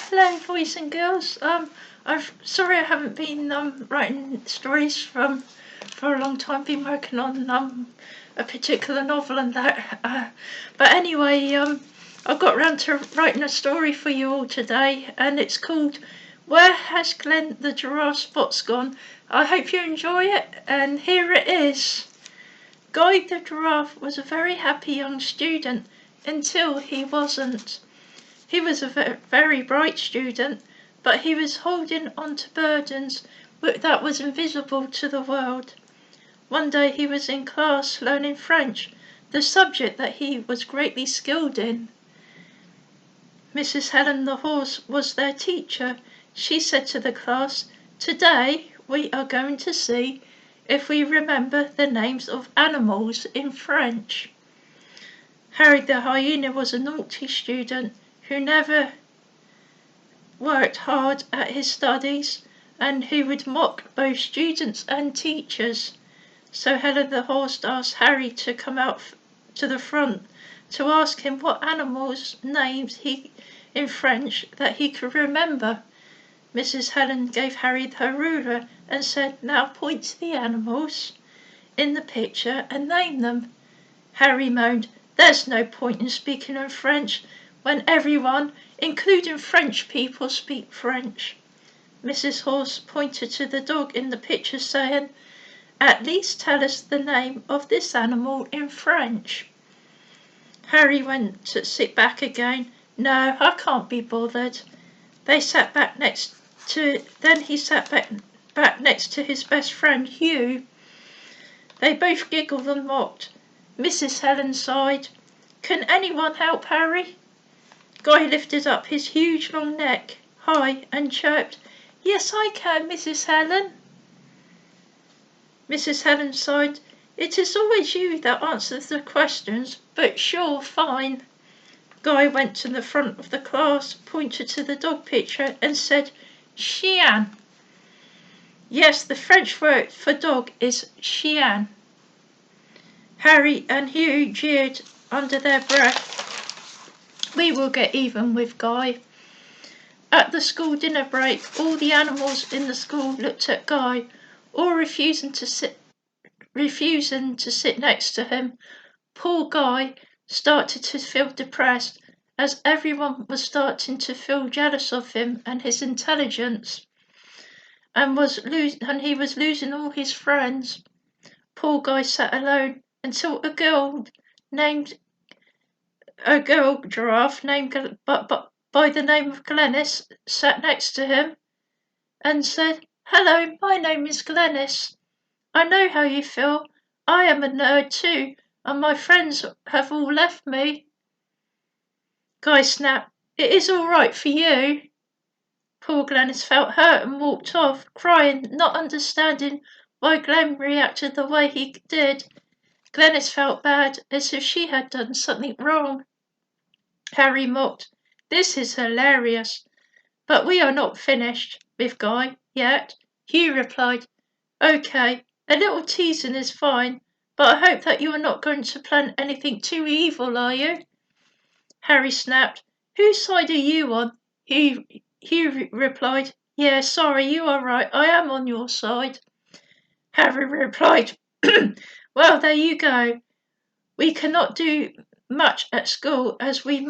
Hello, boys and girls. I'm sorry I haven't been writing stories for a long time. Been working on a particular novel and that. But anyway, I got round to writing a story for you all today, and it's called "Where Has Glen the Giraffe Spots Gone?" I hope you enjoy it, and here it is. Guy the Giraffe was a very happy young student until he wasn't. He was a very bright student, but he was holding on to burdens that was invisible to the world. One day he was in class learning French, the subject that he was greatly skilled in. Mrs. Helen the horse was their teacher. She said to the class, "Today we are going to see if we remember the names of animals in French." Harry the hyena was a naughty student who never worked hard at his studies and who would mock both students and teachers. So Helen the horse asked Harry to come out to the front to ask him what animals' names in French that he could remember. Mrs. Helen gave Harry her ruler and said, "Now point to the animals in the picture and name them." Harry moaned, "There's no point in speaking in French when everyone, including French people, speak French." Mrs. Horse pointed to the dog in the picture, saying, "At least tell us the name of this animal in French." Harry went to sit back again. "No, I can't be bothered." Then he sat back next to his best friend, Hugh. They both giggled and mocked. Mrs. Helen sighed. "Can anyone help Harry?" Guy lifted up his huge long neck high and chirped, "Yes, I can, Mrs. Helen." Mrs. Helen sighed. "It is always you that answers the questions, but sure, fine." Guy went to the front of the class, pointed to the dog picture and said, "Chien." Yes, the French word for dog is chien. Harry and Hugh jeered under their breath. "We will get even with Guy." At the school dinner break, all the animals in the school looked at Guy, all refusing to sit next to him. Poor Guy started to feel depressed, as everyone was starting to feel jealous of him and his intelligence, and he was losing all his friends. Poor Guy sat alone until a girl giraffe named by the name of Glennis sat next to him and said, "Hello, my name is Glennis. I know how you feel. I am a nerd too, and my friends have all left me." Guy snapped, "It is all right for you." Poor Glennis felt hurt and walked off, crying, not understanding why Glen reacted the way he did. Glennis felt bad, as if she had done something wrong. Harry mocked, "This is hilarious. But we are not finished with Guy yet." Hugh replied, "Okay, a little teasing is fine, but I hope that you are not going to plan anything too evil, are you?" Harry snapped, "Whose side are you on?" Hugh replied, "Yeah, sorry, you are right, I am on your side." Harry replied, "Well, there you go. We cannot do much at school as we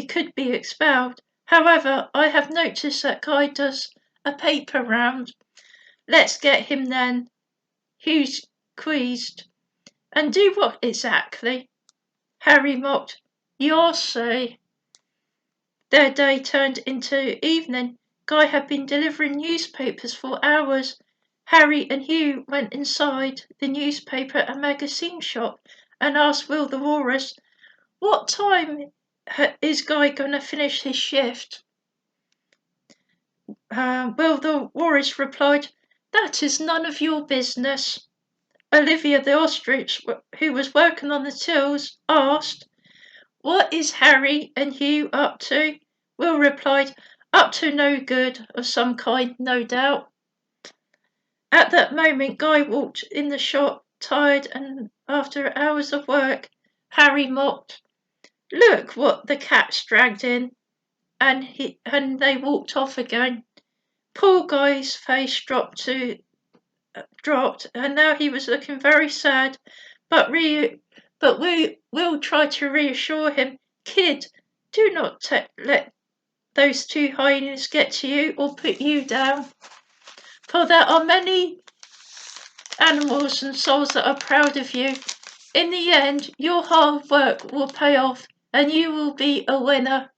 could be expelled. However, I have noticed that Guy does a paper round. Let's get him then." Hugh squeezed. "And do what exactly?" Harry mocked, "You'll see." Their day turned into evening. Guy had been delivering newspapers for hours. Harry and Hugh went inside the newspaper and magazine shop and asked Will the Walrus, "What time is Guy going to finish his shift?" Will the Walrus replied, "That is none of your business." Olivia the Ostrich, who was working on the tills, asked, "What is Harry and Hugh up to?" Will replied, "Up to no good of some kind, no doubt." At that moment, Guy walked in the shop, tired and after hours of work. Harry mocked, "Look what the cat's dragged in." and they walked off again. Poor Guy's face dropped, and now he was looking very sad. But we will try to reassure him. Kid, do not let those two hyenas get to you or put you down. For there are many animals and souls that are proud of you. In the end, your hard work will pay off and you will be a winner.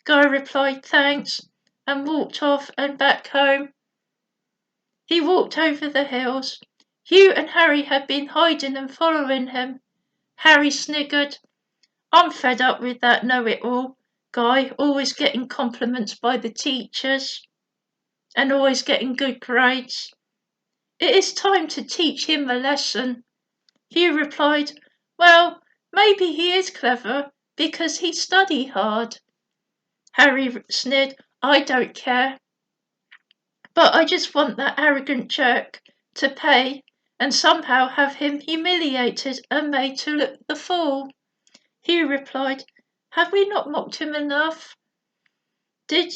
Guy replied thanks and walked off and back home. He walked over the hills. Hugh and Harry had been hiding and following him. Harry sniggered. I'm fed up with that know-it-all guy, always getting compliments by the teachers and always getting good grades. It is time to teach him a lesson. Hugh replied, well, maybe he is clever because he studied hard. Harry sneered, I don't care. But I just want that arrogant jerk to pay and somehow have him humiliated and made to look the fool. Hugh replied, have we not mocked him enough? Did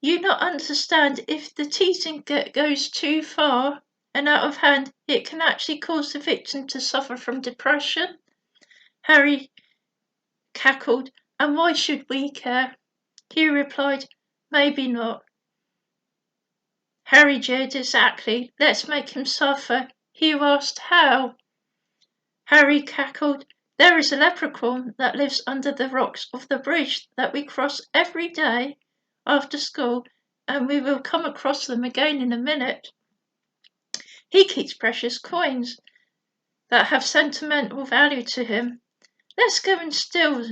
you not understand if the teasing goes too far and out of hand, it can actually cause the victim to suffer from depression? Harry cackled, and why should we care? Hugh replied, maybe not. Harry jeered, exactly. Let's make him suffer. Hugh asked, how? Harry cackled, there is a leprechaun that lives under the rocks of the bridge that we cross every day after school, and we will come across them again in a minute. He keeps precious coins that have sentimental value to him. Let's go and steal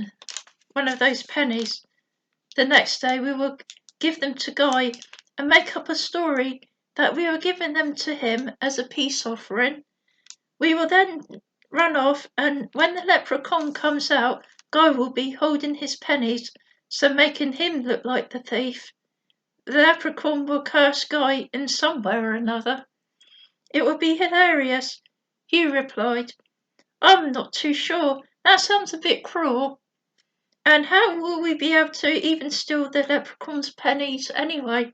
one of those pennies. The next day we will give them to Guy and make up a story that we are giving them to him as a peace offering. We will then run off, and when the leprechaun comes out, Guy will be holding his pennies, so making him look like the thief. The leprechaun will curse Guy in some way or another. It will be hilarious. Hugh replied, I'm not too sure. That sounds a bit cruel. And how will we be able to even steal the leprechaun's pennies anyway?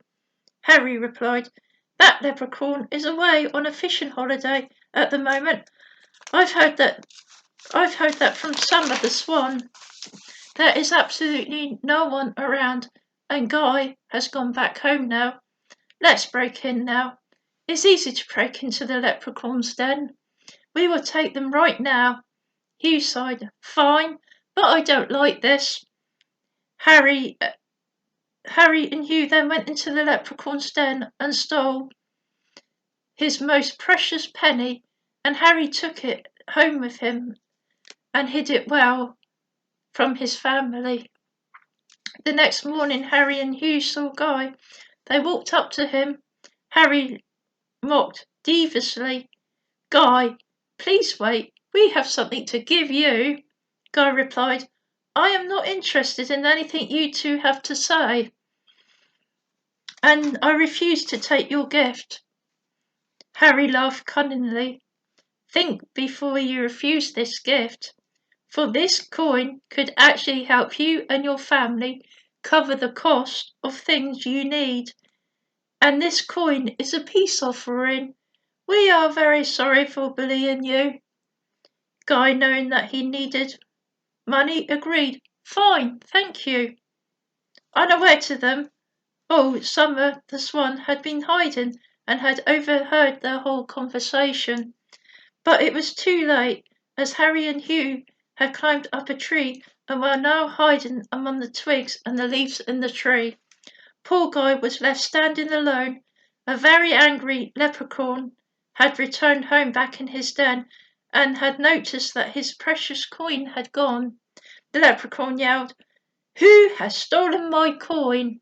Harry replied, that leprechaun is away on a fishing holiday at the moment. I've heard that from Summer the Swan. There is absolutely no one around, and Guy has gone back home now. Let's break in now. It's easy to break into the leprechaun's den. We will take them right now. Hugh sighed. Fine, but I don't like this. Harry and Hugh then went into the leprechaun's den and stole his most precious penny, and Harry took it home with him and hid it well from his family. The next morning, Harry and Hugh saw Guy. They walked up to him. Harry mocked deviously. Guy, please wait. We have something to give you. Guy replied, I am not interested in anything you two have to say, and I refuse to take your gift. Harry laughed cunningly. Think before you refuse this gift, for this coin could actually help you and your family cover the cost of things you need. And this coin is a peace offering. We are very sorry for bullying you. Guy, knowing that he needed money, agreed. Fine, thank you. Unaware to them, Summer the Swan had been hiding and had overheard their whole conversation. But it was too late, as Harry and Hugh had climbed up a tree and were now hiding among the twigs and the leaves in the tree. Poor Guy was left standing alone. A very angry leprechaun had returned home back in his den and had noticed that his precious coin had gone. The leprechaun yelled, Who has stolen my coin?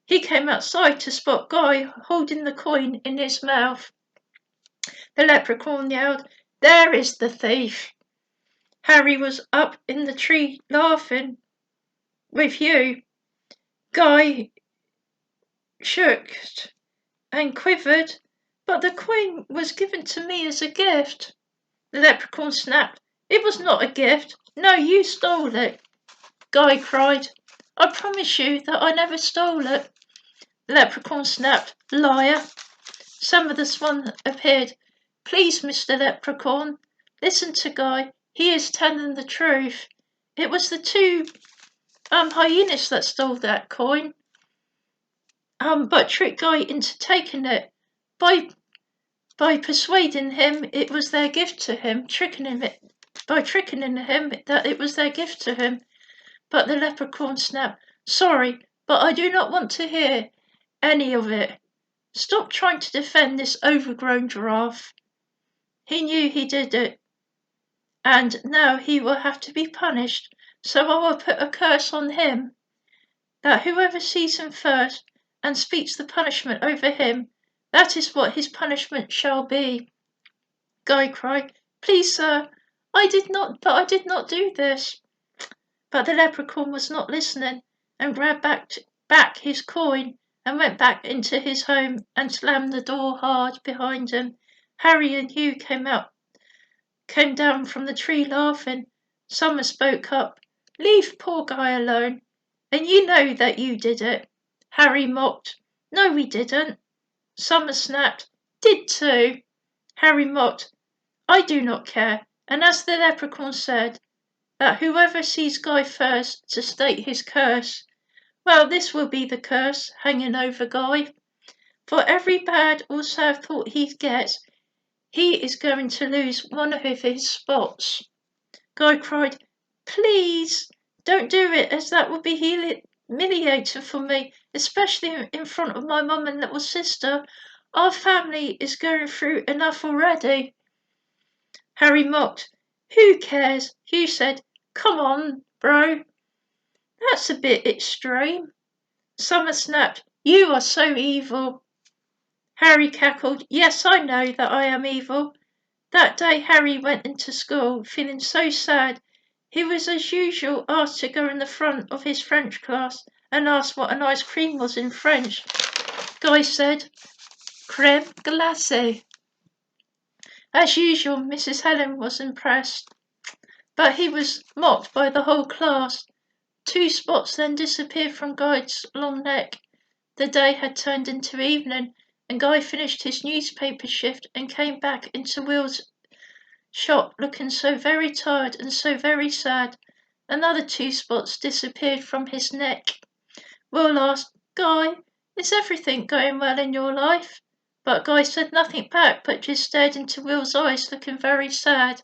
He came outside to spot Guy holding the coin in his mouth. The leprechaun yelled, There is the thief. Harry was up in the tree laughing with Hugh. Guy shook and quivered, but the coin was given to me as a gift. The leprechaun snapped, It was not a gift. No, you stole it. Guy cried, I promise you that I never stole it. The leprechaun snapped. Liar. Some of the swan appeared. Please, Mr. Leprechaun, listen to Guy. He is telling the truth. It was the two hyenas that stole that coin. But tricked Guy into taking it by persuading him it was their gift to him, tricking him that it was their gift to him. But the leprechaun snapped, Sorry, but I do not want to hear any of it. Stop trying to defend this overgrown giraffe. He knew he did it, and now he will have to be punished, so I will put a curse on him, that whoever sees him first and speaks the punishment over him, that is what his punishment shall be. Guy cried, Please, sir, I did not do this. But the leprechaun was not listening, and grabbed back his coin and went back into his home and slammed the door hard behind him. Harry and Hugh came down from the tree laughing. Summer spoke up. Leave poor Guy alone. And you know that you did it. Harry mocked. No, we didn't. Summer snapped. Did too. Harry mocked. I do not care. And as the leprechaun said, that whoever sees Guy first to state his curse, well, this will be the curse hanging over Guy. For every bad or sad thought he gets, he is going to lose one of his spots. Guy cried, Please, don't do it, as that would be humiliating for me, especially in front of my mum and little sister. Our family is going through enough already. Harry mocked. Who cares? Hugh said, Come on, bro. That's a bit extreme. Summer snapped, You are so evil. Harry cackled, Yes, I know that I am evil. That day Harry went into school, feeling so sad. He was as usual asked to go in the front of his French class and ask what an ice cream was in French. Guy said, Crème glacée. As usual, Mrs. Helen was impressed, but he was mocked by the whole class. 2 spots then disappeared from Guy's long neck. The day had turned into evening, and Guy finished his newspaper shift and came back into Will's shop looking so very tired and so very sad. Another 2 spots disappeared from his neck. Will asked, Guy, is everything going well in your life? But Guy said nothing back, but just stared into Will's eyes, looking very sad.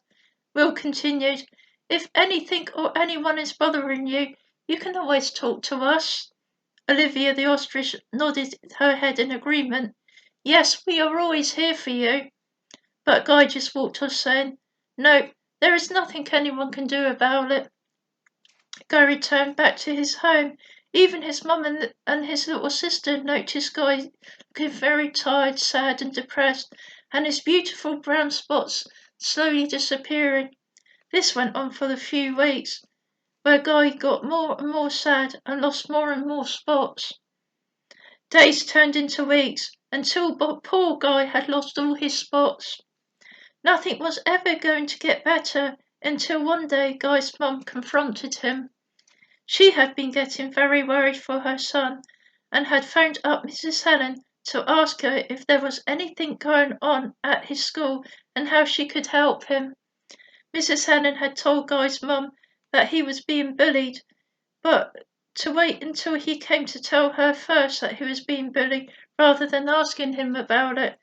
Will continued, If anything or anyone is bothering you, you can always talk to us. Olivia the ostrich nodded her head in agreement. Yes, we are always here for you. But Guy just walked off saying, No, there is nothing anyone can do about it. Guy returned back to his home. Even his mum and his little sister noticed Guy looking very tired, sad and depressed, and his beautiful brown spots slowly disappearing. This went on for a few weeks, where Guy got more and more sad and lost more and more spots. Days turned into weeks, until poor Guy had lost all his spots. Nothing was ever going to get better until one day Guy's mum confronted him. She had been getting very worried for her son and had phoned up Mrs. Helen to ask her if there was anything going on at his school and how she could help him. Mrs. Helen had told Guy's mum that he was being bullied, but to wait until he came to tell her first that he was being bullied rather than asking him about it.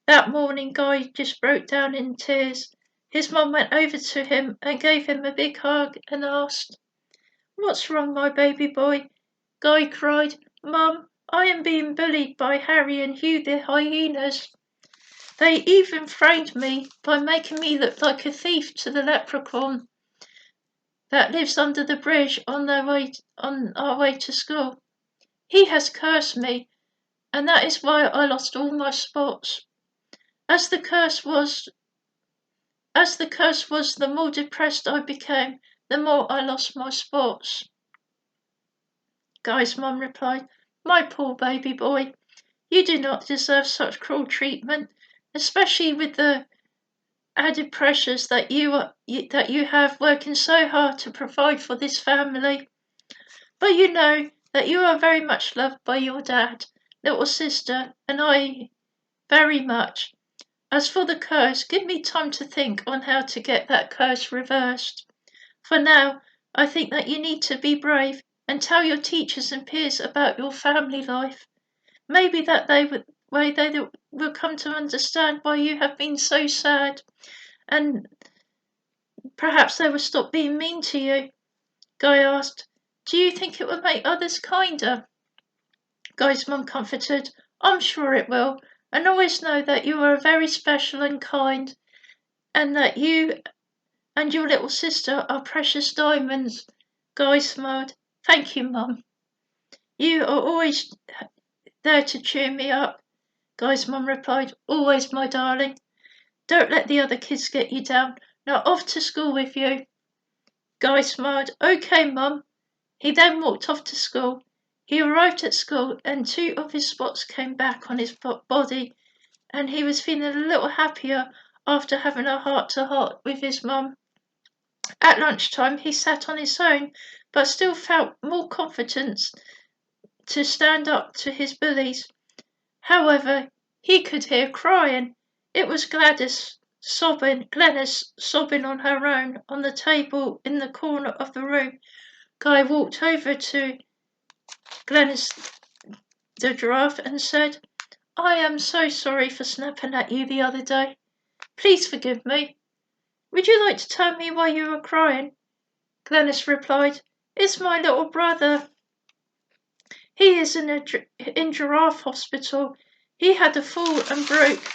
That morning Guy just broke down in tears. His mum went over to him and gave him a big hug and asked, What's wrong, my baby boy? Guy cried, Mum, I am being bullied by Harry and Hugh the hyenas. They even framed me by making me look like a thief to the leprechaun that lives under the bridge on our way to school. He has cursed me, and that is why I lost all my spots. As the curse was, the more depressed I became, the more I lost my spots. Guy's mum replied, My poor baby boy, you do not deserve such cruel treatment, especially with the added pressures that you have working so hard to provide for this family. But you know that you are very much loved by your dad, little sister, and I very much. As for the curse, give me time to think on how to get that curse reversed. For now, I think that you need to be brave and tell your teachers and peers about your family life. Maybe that they will come to understand why you have been so sad, and perhaps they will stop being mean to you. Guy asked, do you think it would make others kinder? Guy's mum comforted, I'm sure it will, and always know that you are very special and kind, and that you and your little sister are precious diamonds. Guy smiled. Thank you, Mum. You are always there to cheer me up. Guy's mum replied, always, my darling. Don't let the other kids get you down. Now off to school with you. Guy smiled. Okay, Mum. He then walked off to school. He arrived at school and 2 of his spots came back on his body, and he was feeling a little happier after having a heart-to-heart with his mum. At lunchtime he sat on his own, but still felt more confidence to stand up to his bullies. However, he could hear crying. It was Glenys sobbing on her own on the table in the corner of the room. Guy walked over to Glenys the giraffe and said, I am so sorry for snapping at you the other day. Please forgive me. Would you like to tell me why you were crying? Glenys replied, It's my little brother. He is in giraffe hospital. He had a fall and broke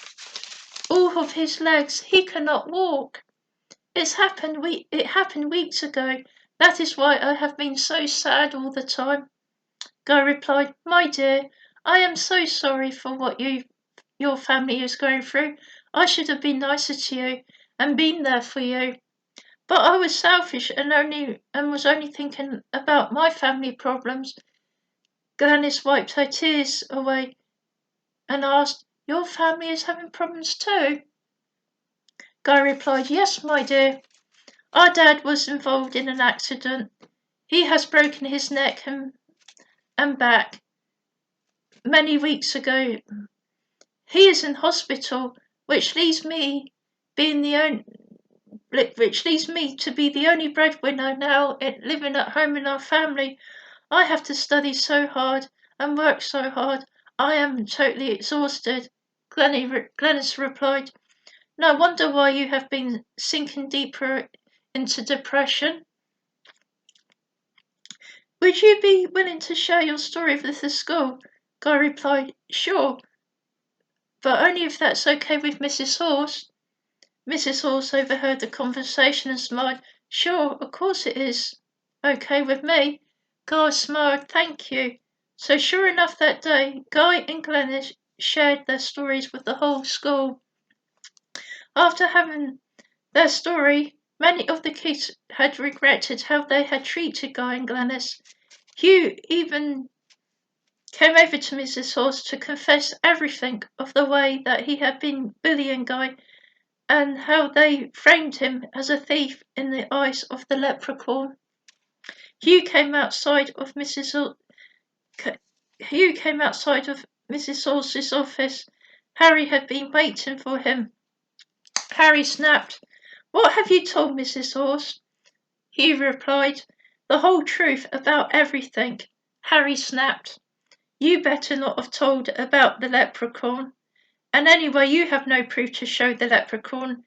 all of his legs. He cannot walk. It happened weeks ago. That is why I have been so sad all the time. Guy replied, My dear, I am so sorry for what your family is going through. I should have been nicer to you and been there for you. But I was selfish and was only thinking about my family problems. Glenys wiped her tears away and asked, Your family is having problems too? Guy replied, Yes, my dear. Our dad was involved in an accident. He has broken his neck and back many weeks ago. He is in hospital, which leaves me to be the only breadwinner now living at home in our family. I have to study so hard and work so hard. I am totally exhausted. Glenys replied, No wonder why you have been sinking deeper into depression. Would you be willing to share your story with the school? Guy replied, Sure, but only if that's okay with Mrs. Horse. Mrs. Horse overheard the conversation and smiled. Sure, of course it is. Okay with me. Guy smiled. Thank you. So sure enough that day, Guy and Glenys shared their stories with the whole school. After having their story, many of the kids had regretted how they had treated Guy and Glenys. Hugh even came over to Mrs. Horse to confess everything of the way that he had been bullying Guy and how they framed him as a thief in the eyes of the leprechaun. Hugh came outside of Mrs. Horse's office. Harry had been waiting for him. Harry snapped, What have you told Mrs. Horse? Hugh replied, The whole truth about everything. Harry snapped, You better not have told about the leprechaun. And anyway, you have no proof to show the leprechaun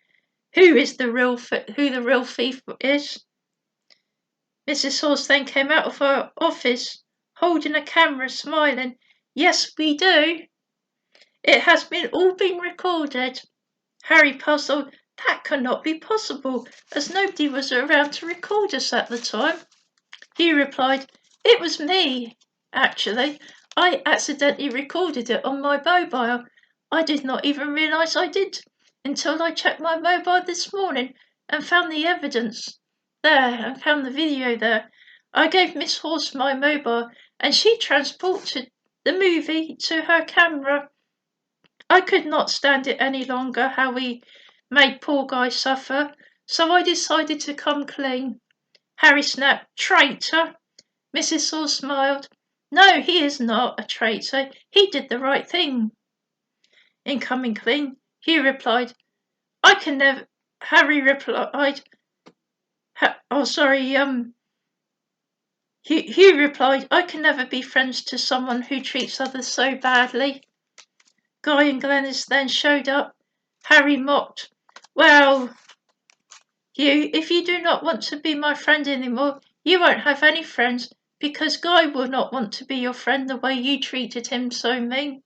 who the real thief is. Mrs. Horse then came out of her office, holding a camera, smiling. Yes, we do. It has all been recorded. Harry puzzled. That cannot be possible, as nobody was around to record us at the time. Hugh replied, It was me, actually. I accidentally recorded it on my mobile. I did not even realise I did until I checked my mobile this morning and found the evidence there and found the video there. I gave Miss Horse my mobile and she transported the movie to her camera. I could not stand it any longer how we made poor Guy suffer, so I decided to come clean. Harry snapped, Traitor! Mrs. Saul smiled. No, he is not a traitor. He did the right thing. Incoming clean, Hugh replied. I can never. Harry replied. Hugh replied, I can never be friends to someone who treats others so badly. Guy and Glenys then showed up. Harry mocked. Well, Hugh, if you do not want to be my friend anymore, you won't have any friends, because Guy will not want to be your friend the way you treated him so mean.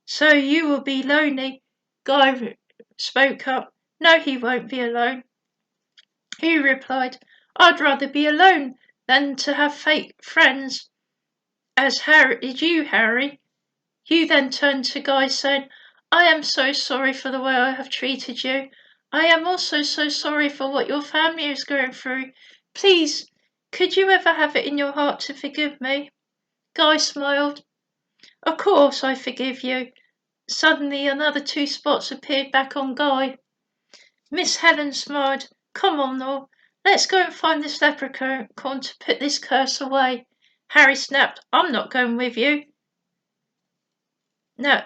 So you will be lonely. Guy spoke up. No, he won't be alone. Hugh replied, I'd rather be alone than to have fake friends as Harry. Hugh then turned to Guy, saying, I am so sorry for the way I have treated you. I am also so sorry for what your family is going through. Please, could you ever have it in your heart to forgive me? Guy smiled. Of course I forgive you. Suddenly another 2 spots appeared back on Guy. Miss Helen smiled. Come on, Noel. Let's go and find this leprechaun to put this curse away. Harry snapped. I'm not going with you. No.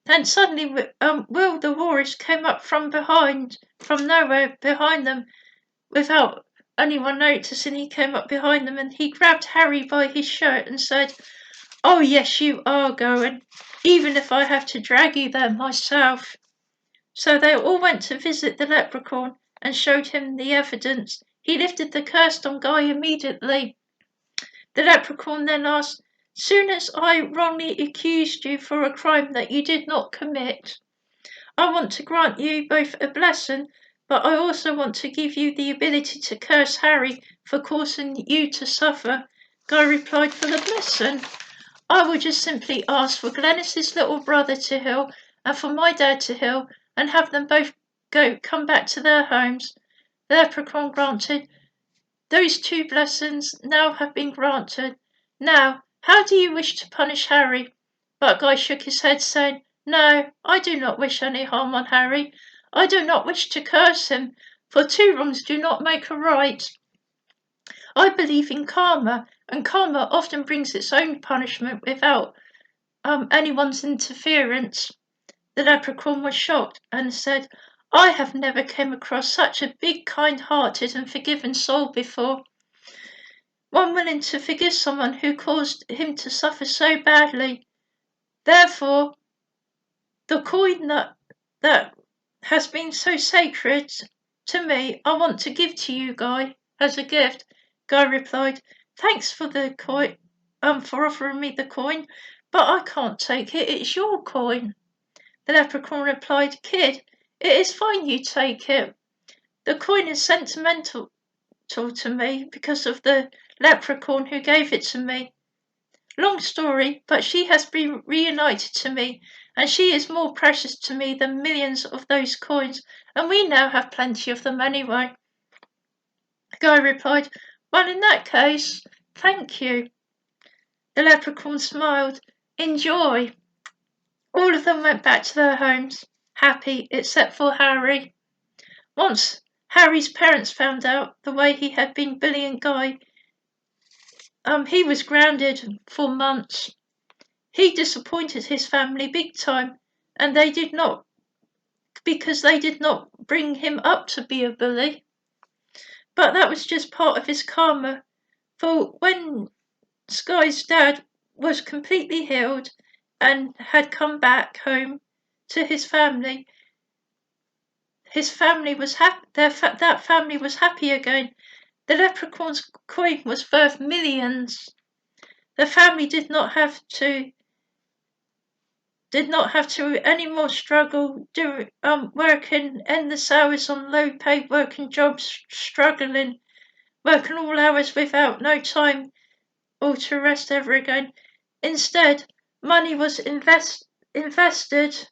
And suddenly Will the Walrus came up from nowhere behind them, without anyone noticing. He came up behind them and he grabbed Harry by his shirt and said, Oh yes, you are going, even if I have to drag you there myself. So they all went to visit the leprechaun and showed him the evidence. He lifted the curse on Guy immediately. The leprechaun then asked, Soon as I wrongly accused you for a crime that you did not commit, I want to grant you both a blessing, but I also want to give you the ability to curse Harry for causing you to suffer. Guy replied, For the blessing, I would just simply ask for Glenys's little brother to heal and for my dad to heal and have them both come back to their homes. The leprechaun granted. Those 2 blessings now have been granted. Now, how do you wish to punish Harry? But Guy shook his head, saying, No, I do not wish any harm on Harry. I do not wish to curse him, for 2 wrongs do not make a right. I believe in karma, and karma often brings its own punishment without anyone's interference. The leprechaun was shocked and said, I have never come across such a big, kind-hearted and forgiving soul before. One willing to forgive someone who caused him to suffer so badly. Therefore, the coin that has been so sacred to me, I want to give to you, Guy, as a gift. Guy replied, Thanks for the coin, for offering me the coin, but I can't take it. It's your coin. The leprechaun replied, Kid, it is fine you take it. The coin is sentimental to me because of the leprechaun who gave it to me. Long story, but she has been reunited to me, and she is more precious to me than millions of those coins, and we now have plenty of them anyway. Guy replied, Well, in that case, thank you. The leprechaun smiled. Enjoy. All of them went back to their homes, happy except for Harry. Once Harry's parents found out the way he had been bullying Guy, he was grounded for months. He disappointed his family big time, and they did not bring him up to be a bully. But that was just part of his karma, for when Sky's dad was completely healed and had come back home to his family was happy. That family was happy again. The leprechaun's coin was worth millions. The family did not have to any more struggle working endless hours on low paid working jobs, working all hours without no time or to rest ever again. Instead, money was invested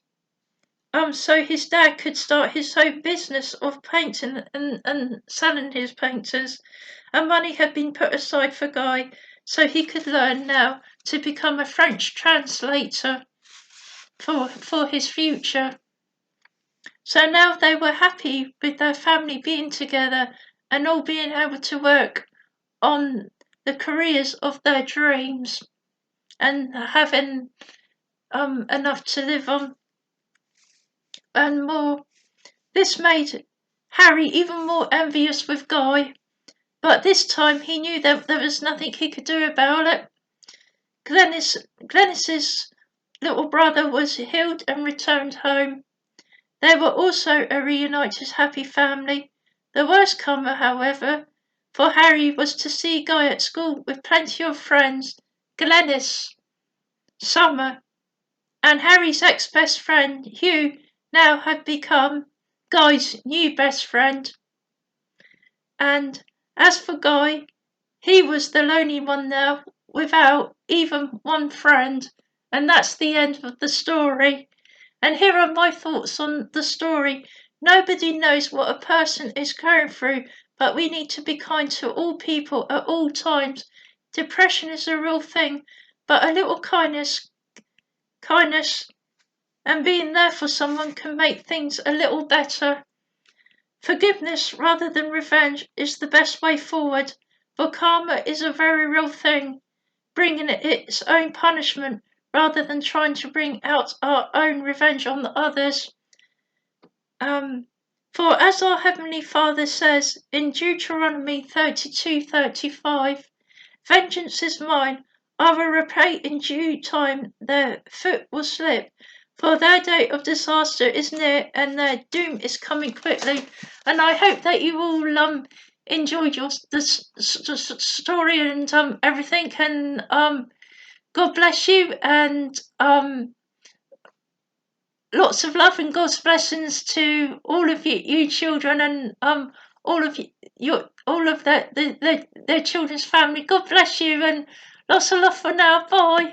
so his dad could start his own business of painting and selling his paintings, and money had been put aside for Guy so he could learn now to become a French translator for his future. So now they were happy with their family being together and all being able to work on the careers of their dreams and having enough to live on and more. This made Harry even more envious with Guy, but this time he knew that there was nothing he could do about it. Glennis's little brother was healed and returned home. They were also a reunited happy family. The worst comer, however, for Harry was to see Guy at school with plenty of friends, Glennis, Summer, and Harry's ex-best friend, Hugh, now had become Guy's new best friend. And as for Guy, he was the lonely one now, without even one friend. And that's the end of the story. And here are my thoughts on the story. Nobody knows what a person is going through, but we need to be kind to all people at all times. Depression is a real thing, but a little kindness and being there for someone can make things a little better. Forgiveness rather than revenge is the best way forward, for karma is a very real thing, bringing its own punishment rather than trying to bring out our own revenge on the others. For as our Heavenly Father says in Deuteronomy 32:35, vengeance is mine, I will repay in due time, their foot will slip, for their day of disaster is near and their doom is coming quickly. And I hope that you all enjoyed the story and everything, and God bless you, and lots of love and God's blessings to all of you children, and all of all of their children's family. God bless you, and lots of love for now. Bye.